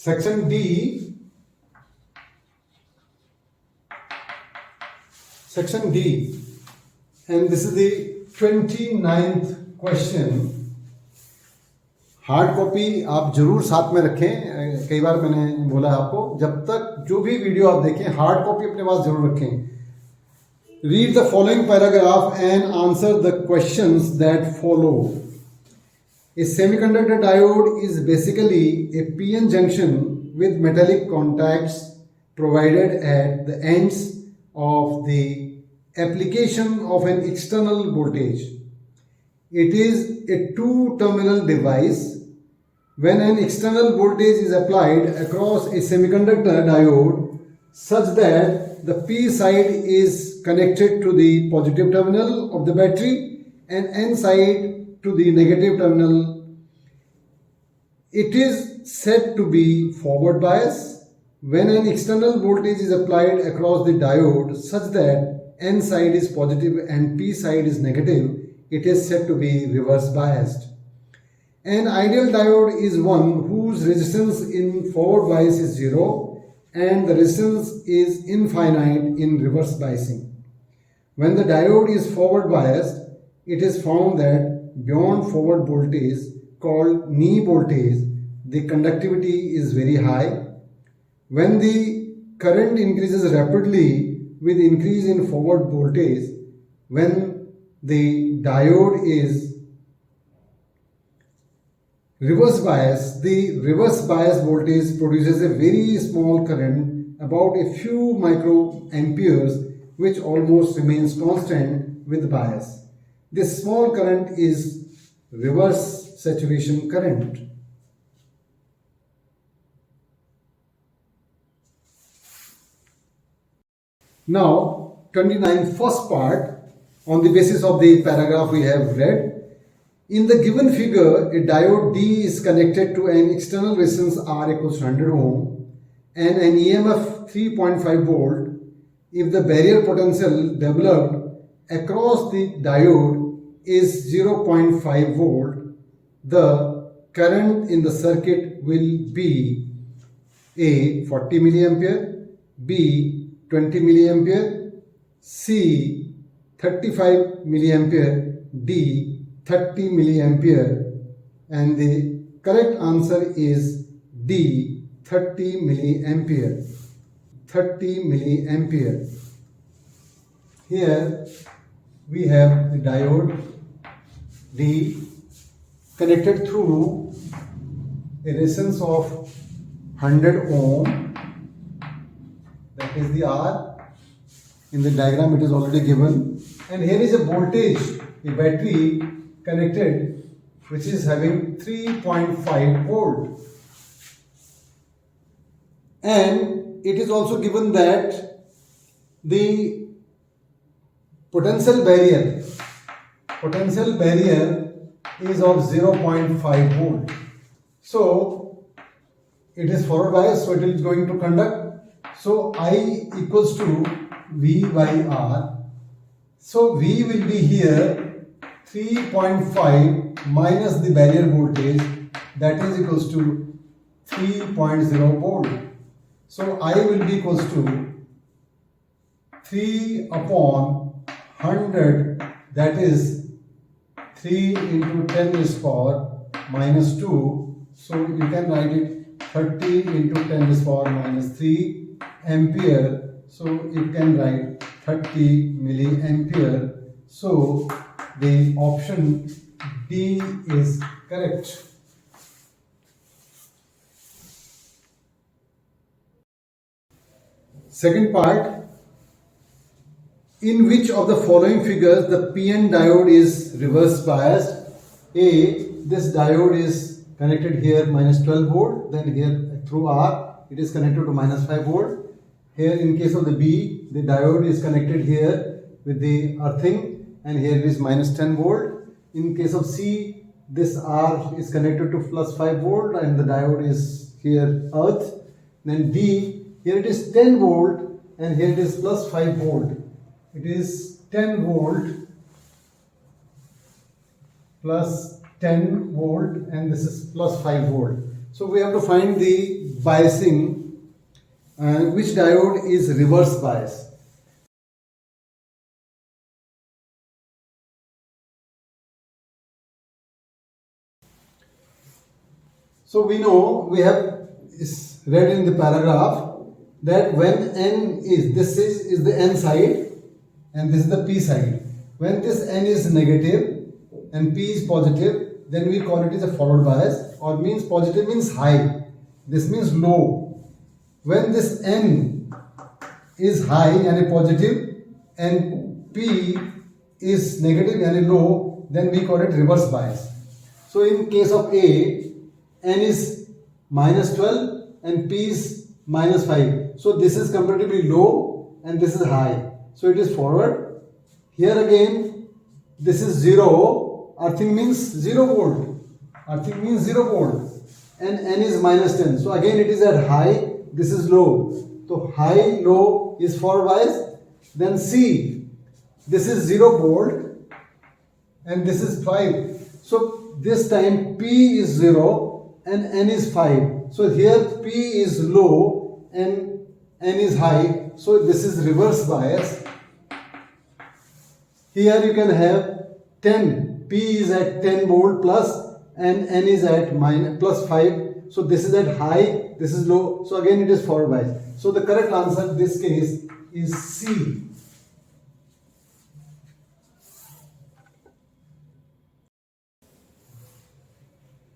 Section D. Section D, and this is the 29th question. Hard copy आप जरूर साथ में रखें. कई बार मैंने बोला आपको, जब तक जो भी वीडियो आप देखें हार्ड कॉपी अपने पास जरूर रखें. Read the following paragraph and answer the questions that follow. A semiconductor diode is basically a PN junction with metallic contacts provided at the ends of the application of an external voltage. It is a two-terminal device. When an external voltage is applied across a semiconductor diode such that the P side is connected to the positive terminal of the battery and N side to the negative terminal, it is said to be forward bias. When an external voltage is applied across the diode such that N side is positive and P side is negative, it is said to be reverse biased. An ideal diode is one whose resistance in forward bias is 0 and the resistance is infinite in reverse biasing. When the diode is forward biased, it is found that beyond forward voltage, called knee voltage, the conductivity is very high. When the current increases rapidly with increase in forward voltage, when the diode is reverse bias, the reverse bias voltage produces a very small current, about a few microamperes, which almost remains constant with bias. This small current is reverse saturation current. Now, 29 first part, on the basis of the paragraph we have read. In the given figure, a diode D is connected to an external resistance R equals to 100 ohm and an EMF 3.5 volt. If the barrier potential developed across the diode is 0.5 volt, the current in the circuit will be A 40 milliampere, B 20 milliampere, C 35 milliampere, D 30 milliampere, and the correct answer is D 30 milliampere. 30 milliampere. Here we have the diode D connected through a resistance of 100 ohm, that is the R. In the diagram it is already given, and here is a voltage, a battery connected, which is having 3.5 volt, and it is also given that the potential barrier is of 0.5 volt. So it is forward bias, so it is going to conduct. So I equals to V by R. So V will be here 3.5 minus the barrier voltage, that is equals to 3.0 volt. So I will be equals to 3 upon 100, that is 3 into 10 raised to power minus 2. So you can write it 30 into 10 raised to power minus 3 ampere. So you can write 30 milliampere. So the option D is correct. Second part, in which of the following figures the PN diode is reverse biased? A, this diode is connected here minus 12 volt, then here through R it is connected to minus 5 volt. Here in case of the B, the diode is connected here with the earthing and here it is minus 10 volt. In case of C, this R is connected to plus 5 volt and the diode is here earth. Then D, here it is 10 volt and here it is plus 5 volt. It is 10 volt plus 10 volt and this is plus 5 volt. So we have to find the biasing, which diode is reverse bias. So we know, we have read in the paragraph that when n is, this is the n side and this is the p side. When this n is negative and p is positive, then we call it as a forward bias, or means positive means high. This means low. When this n is high and positive and p is negative and low, then we call it reverse bias. So in case of A, n is minus 12 and p is minus 5. So this is comparatively low and this is high. So it is forward. Here again, this is 0. Earthing means 0 volt. Earthing means 0 volt. And n is minus 10. So again it is at high. This is low. So high, low is forward bias. Then C. This is 0 volt and this is 5. So this time P is 0 and n is 5. So here P is low and n is high. So this is reverse bias. Here you can have 10. P is at 10 volt plus and n is at minus plus 5. So this is at high, this is low. So again it is forward bias. So the correct answer in this case is C.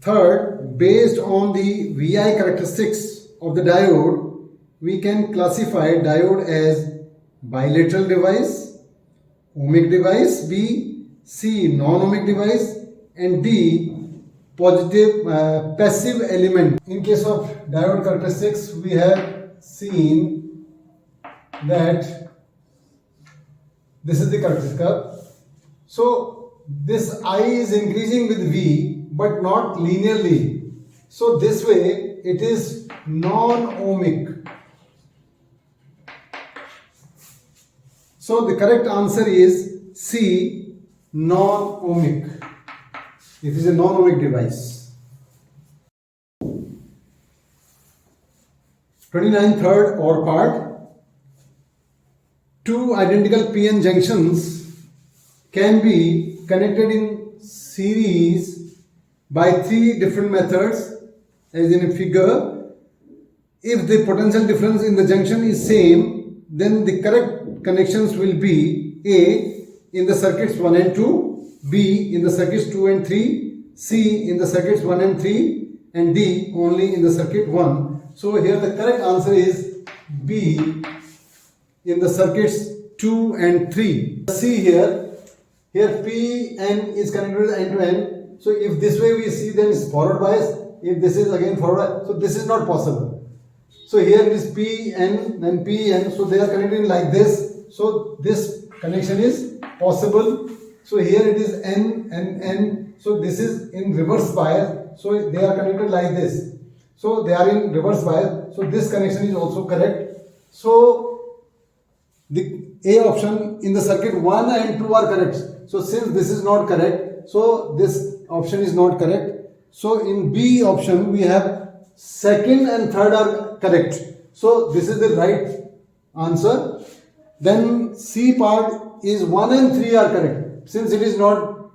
Third, based on the VI characteristics of the diode, we can classify diode as bilateral device, ohmic device, B, C, non-ohmic device, and D, positive passive element. In case of diode characteristics, we have seen that this is the characteristic curve. So this I is increasing with V, but not linearly. So this way it is non-ohmic. So the correct answer is C, non-ohmic. It is a non-ohmic device. 29, third or part. Two identical PN junctions can be connected in series by three different methods, as in a figure. If the potential difference in the junction is same, then the correct connections will be A in the circuits 1 and 2, B in the circuits 2 and 3, C in the circuits 1 and 3, and D only in the circuit 1. So here the correct answer is B in the circuits 2 and 3. See here P N is connected with N to N. So if this way we see, then it's forward bias. If this is again forward bias, so this is not possible. So here it is P N and P N. So they are connected like this. So this connection is possible. So here it is N and N. So this is in reverse bias. So they are connected like this. So they are in reverse bias. So this connection is also correct. So the A option in the circuit 1 and 2 are correct. So since this is not correct, so this option is not correct. So in B option we have second and third are correct. So this is the right answer. Then C part is 1 and 3 are correct. Since it is not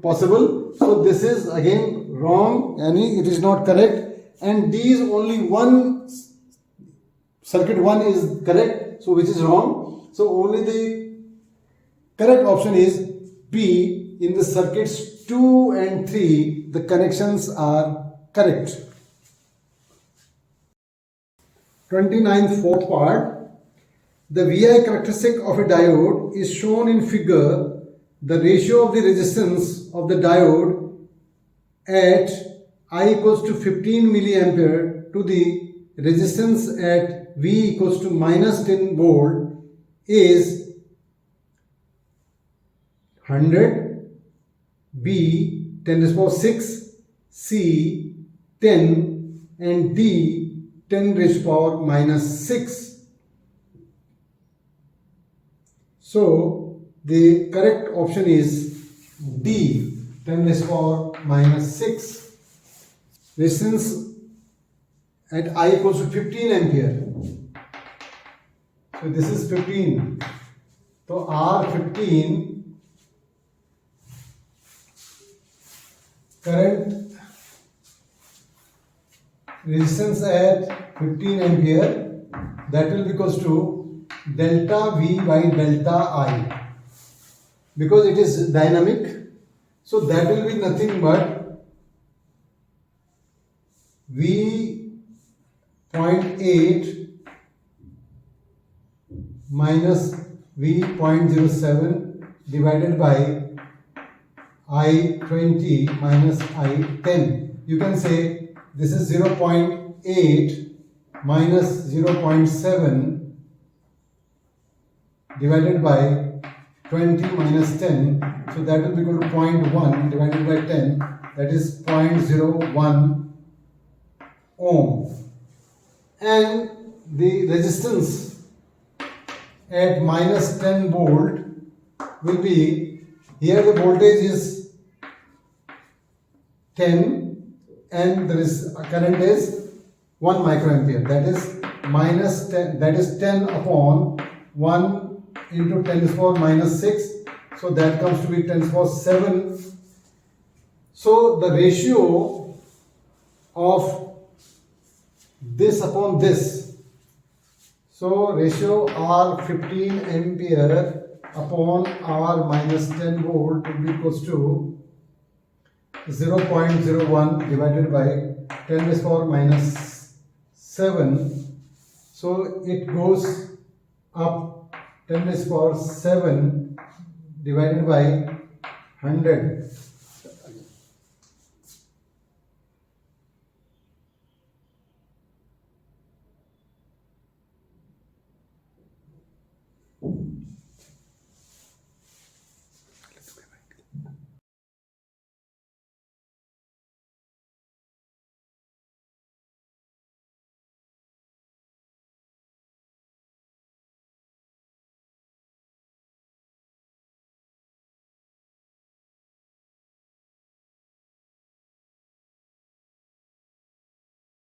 possible, so this is again wrong, and it is not correct. And D is only one, circuit 1 is correct, so which is wrong. So only the correct option is B. In the circuits 2 and 3, the connections are correct. 29th fourth part. The VI characteristic of a diode is shown in figure. The ratio of the resistance of the diode at I equals to 15 milliampere to the resistance at V equals to minus 10 volt is 100, B 10 raised to power 6, C 10, and D 10 raised to power minus 6. So the correct option is D, 10 raised to power minus 6. Resistance at I equals to 15 ampere. So this is 15. So R15 current resistance at 15 ampere, that will be equals to delta V by delta I. Because it is dynamic, so that will be nothing but V 0.8 minus V 0.07 divided by I20 minus I10. You can say this is 0.8 minus 0.7 divided by 20 minus 10. So that will be equal to 0.1 divided by 10. That is 0.01 ohm. And the resistance at minus 10 volt will be, here the voltage is 10 and there is current is 1 microampere, that is minus 10, that is 10 upon 1 into 10 to the power minus 6, so that comes to be 10 to the power 7. So the ratio of this upon this, so ratio R15 ampere upon R minus 10 volt will be equals to 0.01 divided by 10 to the power minus 7. So it goes up 10 to the power 7 divided by 100.